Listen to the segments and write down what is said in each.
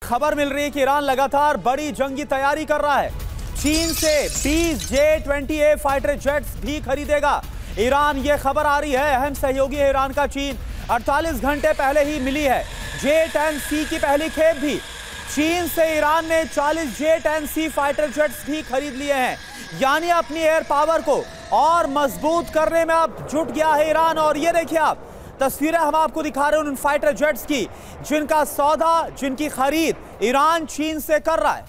खबर मिल रही है कि ईरान लगातार बड़ी जंगी तैयारी कर रहा है। चीन से 20 J-20A फाइटर जेट्स भी खरीदेगा ईरान। ये खबर आ रही है, अहम सहयोगी है ईरान का चीन। 48 घंटे पहले ही मिली है J-10C की पहली खेप भी। चीन से ईरान ने 40 J-10C फाइटर जेट्स भी खरीद लिए हैं, यानी अपनी एयर पावर को और मजबूत करने में अब जुट गया है ईरान। और ये देखिए आप तस्वीरें हम आपको दिखा रहे हैं उन फाइटर जेट्स की जिनका सौदा, जिनकी खरीद ईरान चीन से कर रहा है।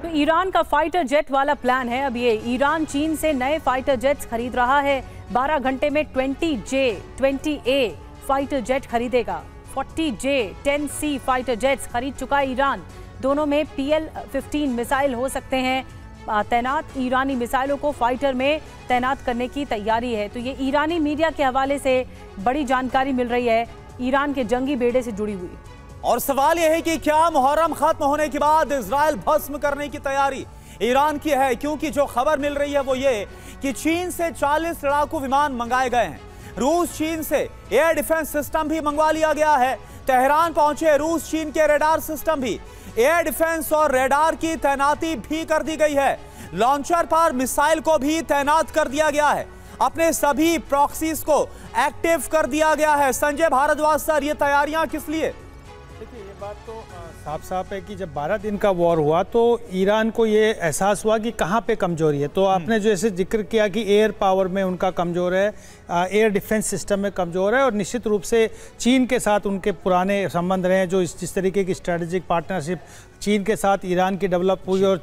तो ईरान का फाइटर जेट वाला प्लान है। अब ये ईरान चीन से नए फाइटर जेट्स खरीद रहा है। 12 घंटे में 20 J-20A फाइटर जेट खरीदेगा। 40 J-10C फाइटर जेट्स खरीद चुका है ईरान। दोनों में PL-15 मिसाइल हो सकते हैं तैनात। ईरानी मिसाइलों को फाइटर में तैनात करने की तैयारी है। तो ये ईरानी मीडिया के हवाले से बड़ी जानकारी मिल रही है ईरान के जंगी बेड़े से जुड़ी हुई। और सवाल यह है कि क्या मुहर्रम खत्म होने के बाद इजराइल भस्म करने की तैयारी ईरान की है? क्योंकि जो खबर मिल रही है वो ये कि चीन से 40 लड़ाकू विमान मंगाए गए हैं। रूस चीन से एयर डिफेंस सिस्टम भी मंगवा लिया गया है। तेहरान पहुंचे रूस चीन के रेडार सिस्टम भी, एयर डिफेंस और रेडार की तैनाती भी कर दी गई है। लॉन्चर पर मिसाइल को भी तैनात कर दिया गया है। अपने सभी प्रॉक्सीज को एक्टिव कर दिया गया है। संजय भारद्वाज सर, ये तैयारियां किस लिए? देखिए, ये बात तो साफ साफ है कि जब 12 दिन का वॉर हुआ तो ईरान को ये एहसास हुआ कि कहाँ पे कमजोरी है। तो आपने जो ऐसे जिक्र किया कि एयर पावर में उनका कमज़ोर है, एयर डिफेंस सिस्टम में कमज़ोर है, और निश्चित रूप से चीन के साथ उनके पुराने संबंध रहे हैं, जो जिस तरीके की स्ट्रेटेजिक पार्टनरशिप चीन के साथ ईरान की डेवलप हुई, और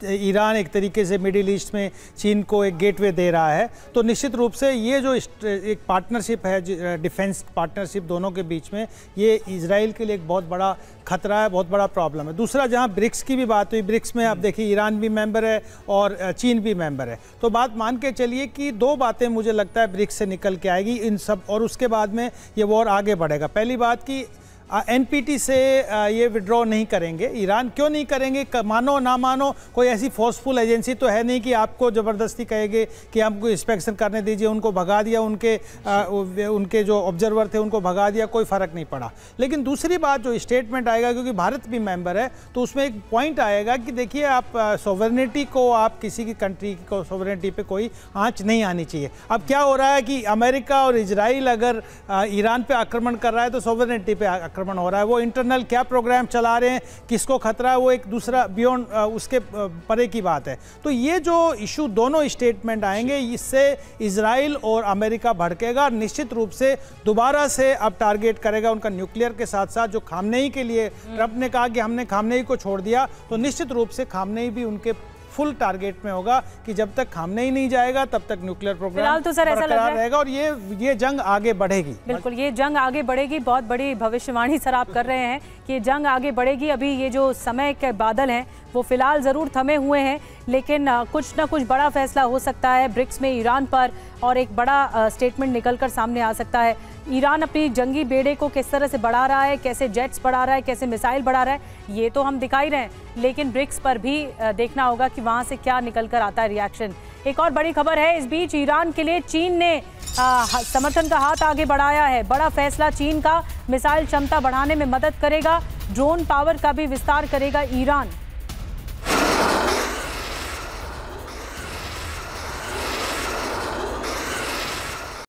ईरान एक तरीके से मिडिल ईस्ट में चीन को एक गेटवे दे रहा है। तो निश्चित रूप से ये जो एक पार्टनरशिप है, डिफेंस पार्टनरशिप दोनों के बीच में, ये इजराइल के लिए एक बहुत बड़ा खतरा है, बहुत बड़ा प्रॉब्लम है। दूसरा, जहां ब्रिक्स की भी बात हुई, ब्रिक्स में आप देखिए ईरान भी मेंबर है और चीन भी मेंबर है। तो बात मान के चलिए कि दो बातें मुझे लगता है ब्रिक्स से निकल के आएगी इन सब, और उसके बाद में ये वॉर आगे बढ़ेगा। पहली बात कि NPT से ये विड्रॉ नहीं करेंगे ईरान। क्यों नहीं करेंगे? मानो ना मानो, कोई ऐसी फोर्सफुल एजेंसी तो है नहीं कि आपको ज़बरदस्ती कहेंगे कि हमको इंस्पेक्शन करने दीजिए। उनको भगा दिया, उनके जो ऑब्जर्वर थे उनको भगा दिया, कोई फ़र्क नहीं पड़ा। लेकिन दूसरी बात, जो स्टेटमेंट आएगा, क्योंकि भारत भी मेंबर है, तो उसमें एक पॉइंट आएगा कि देखिए, आप सॉवरेनिटी को, आप किसी की कंट्री को सॉवरेनिटी पे कोई आँच नहीं आनी चाहिए। अब क्या हो रहा है कि अमेरिका और इजराइल अगर ईरान पे आक्रमण कर रहा है तो सॉवरेनिटी पे आक्रमण हो रहा है। वो इंटरनल क्या प्रोग्राम चला रहे हैं, किसको खतरा है, वो एक दूसरा बियॉन्ड उसके परे की बात है। तो ये जो इशू, दोनों स्टेटमेंट आएंगे, इससे इजराइल और अमेरिका भड़केगा। निश्चित रूप से दोबारा से अब टारगेट करेगा उनका न्यूक्लियर के साथ साथ, जो खामनेई के लिए ट्रंप ने कहा कि हमने खामनेई को छोड़ दिया, तो निश्चित रूप से खामनेई भी उनके फुल टारगेट में होगा कि जब तक खामनेई नहीं जाएगा तब तक न्यूक्लियर प्रोग्राम तो सर ऐसा लग रहा रहेगा, और ये जंग आगे बढ़ेगी। बिल्कुल, ये जंग आगे बढ़ेगी। बहुत बड़ी भविष्यवाणी सर आप कर रहे हैं कि ये जंग आगे बढ़ेगी। अभी ये जो समय के बादल हैं वो फिलहाल ज़रूर थमे हुए हैं, लेकिन कुछ ना कुछ बड़ा फैसला हो सकता है ब्रिक्स में ईरान पर, और एक बड़ा स्टेटमेंट निकलकर सामने आ सकता है। ईरान अपनी जंगी बेड़े को किस तरह से बढ़ा रहा है, कैसे जेट्स बढ़ा रहा है, कैसे मिसाइल बढ़ा रहा है, ये तो हम दिखा ही रहे हैं, लेकिन ब्रिक्स पर भी देखना होगा कि वहाँ से क्या निकल कर आता है रिएक्शन। एक और बड़ी खबर है इस बीच, ईरान के लिए चीन ने समर्थन का हाथ आगे बढ़ाया है। बड़ा फैसला चीन का, मिसाइल क्षमता बढ़ाने में मदद करेगा, ड्रोन पावर का भी विस्तार करेगा ईरान।